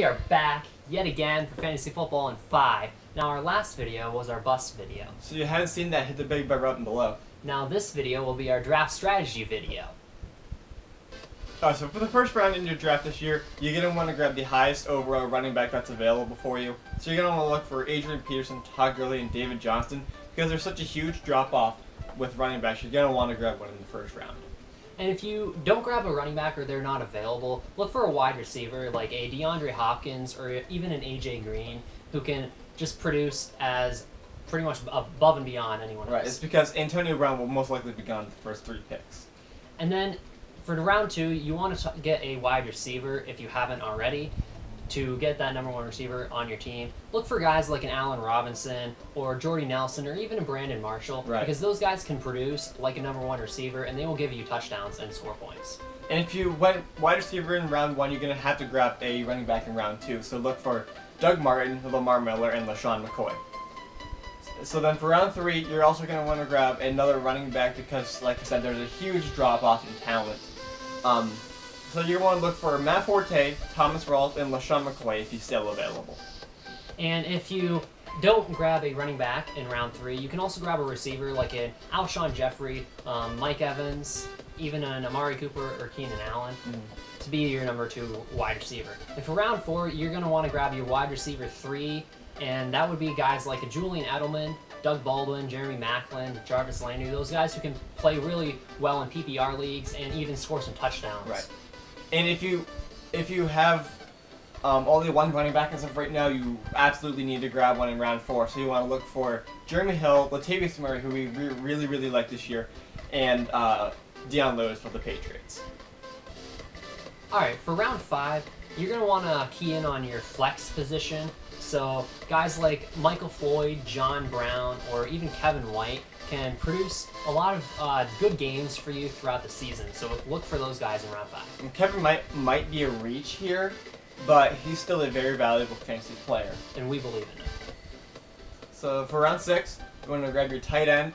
we are back yet again for Fantasy Football in 5. Now our last video was our bust video. So you haven't seen that, hit the big button below. Now this video will be our draft strategy video. So for the first round in your draft this year, you're going to want to grab the highest overall running back that's available for you. So you're going to want to look for Adrian Peterson, Todd Gurley, and David Johnston. Because there's such a huge drop-off with running backs, you're going to want to grab one in the first round. And if you don't grab a running back or they're not available, look for a wide receiver like a DeAndre Hopkins or even an AJ Green who can just produce as pretty much above and beyond anyone else. Right, it's because Antonio Brown will most likely be gone the first 3 picks. And then for the round 2, you want to get a wide receiver if you haven't already. To get that number 1 receiver on your team, look for guys like an Allen Robinson or Jordy Nelson or even a Brandon Marshall, right, because those guys can produce like a number 1 receiver and they will give you touchdowns and score points. And if you went wide receiver in round 1, you're going to have to grab a running back in round 2. So look for Doug Martin, Lamar Miller, and LaShawn McCoy. So then for round 3, you're also going to want to grab another running back because, like I said, there's a huge drop-off in talent. So you want to look for Matt Forte, Thomas Rawls, and LaShawn McCoy if he's still available. And if you don't grab a running back in round 3, you can also grab a receiver like an Alshon Jeffrey, Mike Evans, even an Amari Cooper or Keenan Allen to be your number 2 wide receiver. And for round 4, you're going to want to grab your wide receiver 3, and that would be guys like a Julian Edelman, Doug Baldwin, Jeremy Maclin, Jarvis Landry, those guys who can play really well in PPR leagues and even score some touchdowns. Right. And if you have only one running back as of right now, you absolutely need to grab one in round 4. So you want to look for Jeremy Hill, Latavius Murray, who we really like this year, and Deion Lewis for the Patriots. Alright, for round 5, you're going to want to key in on your flex position. So guys like Michael Floyd, John Brown, or even Kevin White can produce a lot of good games for you throughout the season. So look for those guys in round 5. And Kevin might be a reach here, but he's still a very valuable fantasy player. And we believe in it. So for round 6, you want to grab your tight end.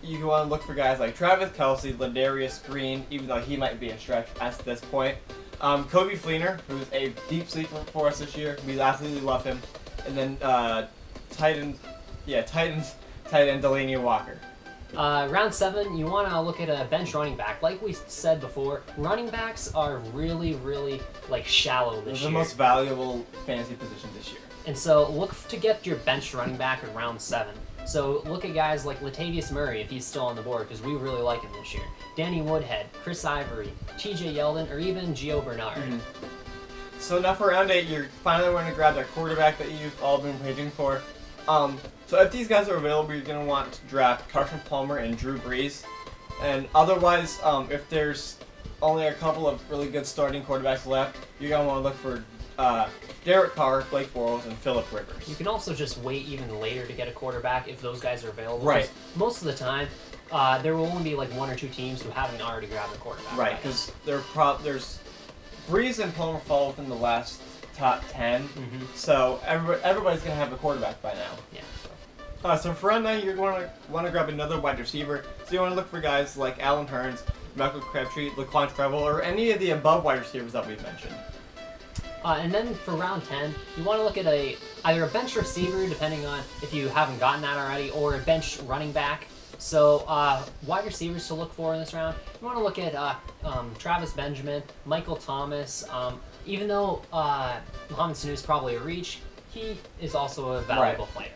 You want to look for guys like Travis Kelce, Ladarius Green, even though he might be a stretch at this point. Kobe Fleener, who's a deep sleeper for us this year. We absolutely love him. And then tight end Delanie Walker. Round 7, you want to look at a bench running back. Like we said before, running backs are really like shallow this year. The most valuable fantasy position this year. And so look to get your bench running back in round 7. So look at guys like Latavius Murray if he's still on the board, because we really like him this year. Danny Woodhead, Chris Ivory, TJ Yeldon, or even Gio Bernard. So now for round 8, you're finally going to grab that quarterback that you've all been waiting for. So if these guys are available, you're going to want to draft Carson Palmer and Drew Brees. And otherwise, if there's only a couple of really good starting quarterbacks left, you're going to want to look for Derek Carr, Blake Bortles, and Phillip Rivers. You can also just wait even later to get a quarterback if those guys are available. Right. Most of the time, there will only be like 1 or 2 teams who haven't already grabbed a quarterback. Right, because there's Brees and Palmer fall within the last top 10, so everybody's going to have a quarterback by now. Yeah. So for round 9, you're going to want to grab another wide receiver. So you want to look for guys like Alan Hearns, Michael Crabtree, Laquan Treadwell, or any of the above wide receivers that we've mentioned. And then for round 10, you want to look at either a bench receiver, depending on if you haven't gotten that already, or a bench running back. So wide receivers to look for in this round, you want to look at Travis Benjamin, Michael Thomas. Even though Mohamed Sanu is probably a reach, he is also a valuable player.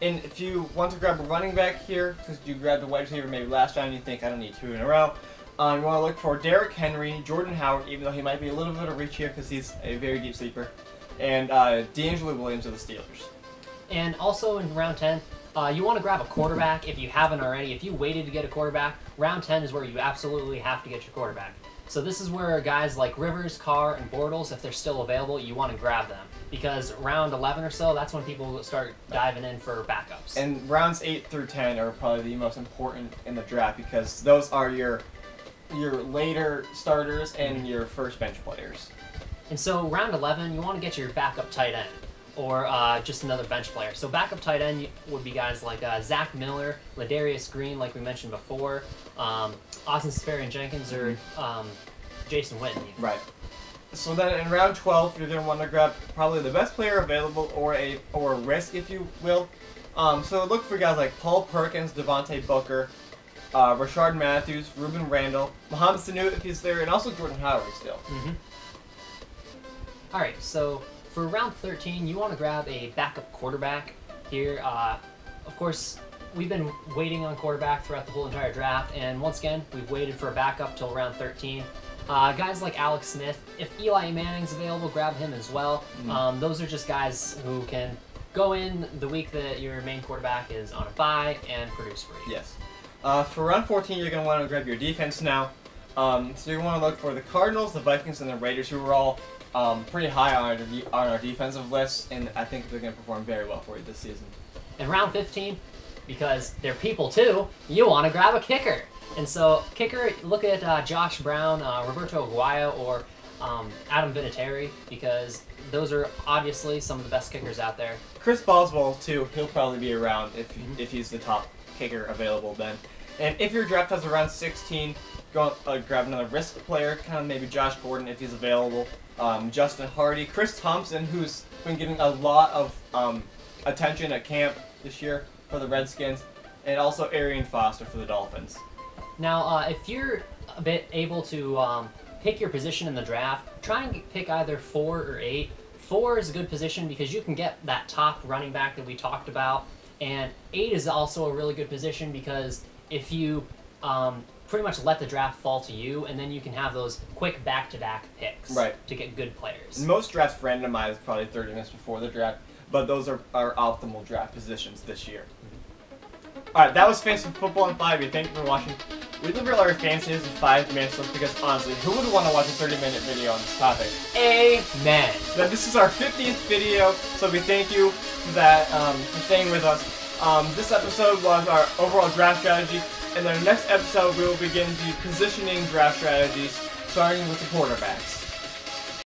And if you want to grab a running back here, because you grabbed a wide receiver maybe last round and you think, I don't need 2 in a row, you want to look for Derrick Henry, Jordan Howard, even though he might be a little bit of reach here because he's a very deep sleeper, and DeAngelo Williams of the Steelers. And also in round 10, you want to grab a quarterback if you haven't already. If you waited to get a quarterback, round 10 is where you absolutely have to get your quarterback. So this is where guys like Rivers, Carr, and Bortles, if they're still available, you want to grab them. Because round 11 or so, that's when people start diving in for backups. And rounds 8 through 10 are probably the most important in the draft because those are your later starters and your first bench players. And so round 11, you want to get your backup tight end. Or just another bench player. So backup tight end would be guys like Zach Miller, Ladarius Green, like we mentioned before, Austin Seferian-Jenkins, or Jason Witten. Right. So then in round 12, you're going to want to grab probably the best player available or a risk, if you will. So look for guys like Paul Perkins, Devontae Booker, Rashard Matthews, Ruben Randall, Mohamed Sanu if he's there, and also Jordan Howard still. Alright, so for round 13, you want to grab a backup quarterback here. Of course, we've been waiting on quarterback throughout the whole entire draft, and once again, we've waited for a backup till round 13. Guys like Alex Smith, if Eli Manning's available, grab him as well. Those are just guys who can go in the week that your main quarterback is on a bye and produce for you. Yes. For round 14, you're going to want to grab your defense now. So you want to look for the Cardinals, the Vikings, and the Raiders, who are all pretty high on our defensive list, and I think they're going to perform very well for you this season. In round 15, because they're people too, you want to grab a kicker. And so, kicker, look at Josh Brown, Roberto Aguayo, or Adam Vinatieri, because those are obviously some of the best kickers out there. Chris Boswell, too, he'll probably be around if he's the top kicker available then. And if your draft has around 16, go grab another risk player, kind of maybe Josh Gordon if he's available, Justin Hardy, Chris Thompson, who's been getting a lot of attention at camp this year for the Redskins, and also Arian Foster for the Dolphins. Now, if you're a bit able to pick your position in the draft, try and pick either 4 or 8. 4 is a good position because you can get that top running back that we talked about, and 8 is also a really good position because if you pretty much let the draft fall to you, and then you can have those quick back-to-back picks to get good players. Most drafts randomized probably 30 minutes before the draft, but those are our optimal draft positions this year. Alright, that was Fantasy Football in 5. Thank you for watching. We deliver our fantasy in 5 minutes because honestly, who would want to watch a 30-minute video on this topic? Amen. Now, this is our 50th video, so we thank you for that, for staying with us. This episode was our overall draft strategy, and then the next episode we will begin the positioning draft strategies, starting with the quarterbacks.